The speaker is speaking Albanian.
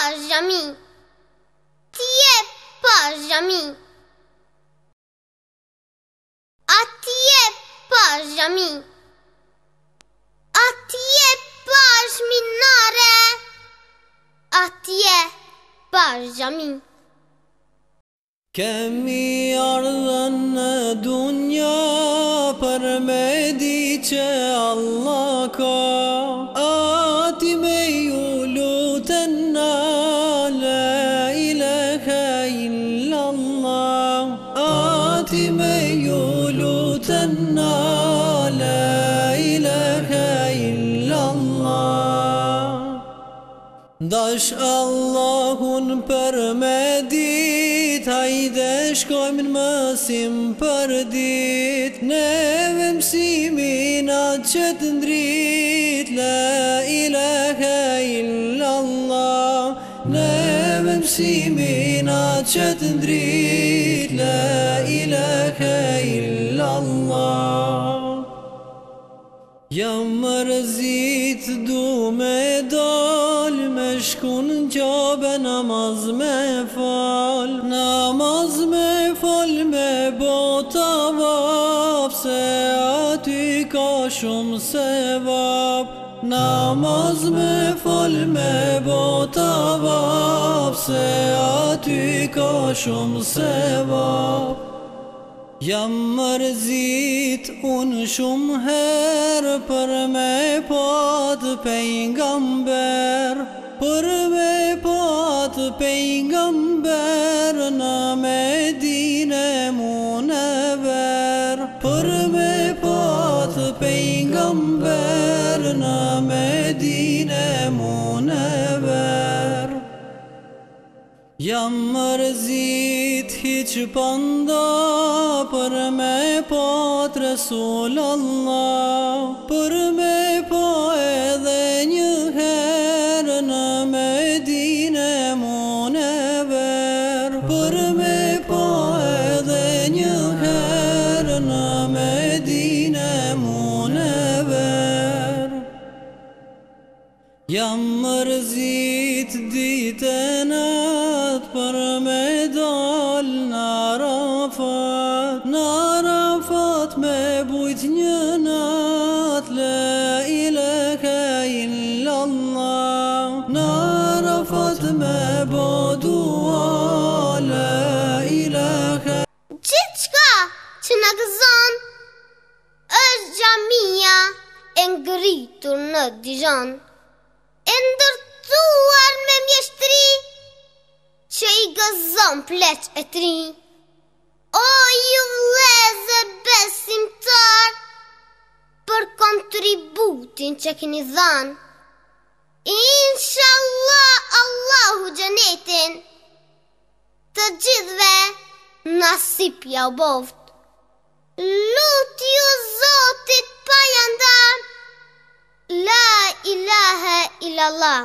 pas xhami, tje pas xhami. Atje pas xhami, atje pas minare, atje pas xhami. Kemi ardhën në dunja për me di që Allah ka, ati me ju lutën na, la ilaha illallah. Ati me ju lutën na, la ilaha illallah. Dash Allahun për me dit, hajde shkojmë në mësim për dit, neve mësimin atë që të ndrit, la ilaha illallah. Neve mësimin atë që të ndrit, la ilaha illallah. Jam mërzit du me dal, me shkun në qabe namaz me fal, namaz me fal me bota vap, se aty ka shumë sevap. Namaz me fal me bota vap, se aty ka shumë sevap. Jam mërzit unë shumë herë për me pat pejgamber, për me pat pejgamber në Medine Munever, për me pat pejgamber në Medine Munever. Jam mërzit hiq panda për me pat Resul Allah, për me pa edhe një herë në Medine Munever, për me pa edhe një herë në Medine Munever. Jam mërzit ditën atë për me dal në Arafat, në Arafat me bujt një nat, la ilaha illallah. Në Arafat me bo dua, la ilaha. Gjithë qka që në gëzon, është xhamia e ngritur në Dijon, e ndërtuar me mjeshtri, që i gëzon pleq e tri. O ju vlezë besimtar, për kontributin që keni dhan, inshallah Allahu xhenetin të gjithve nasip ja u boft. Lutju Zotit pa jandan, la ilaha illallah.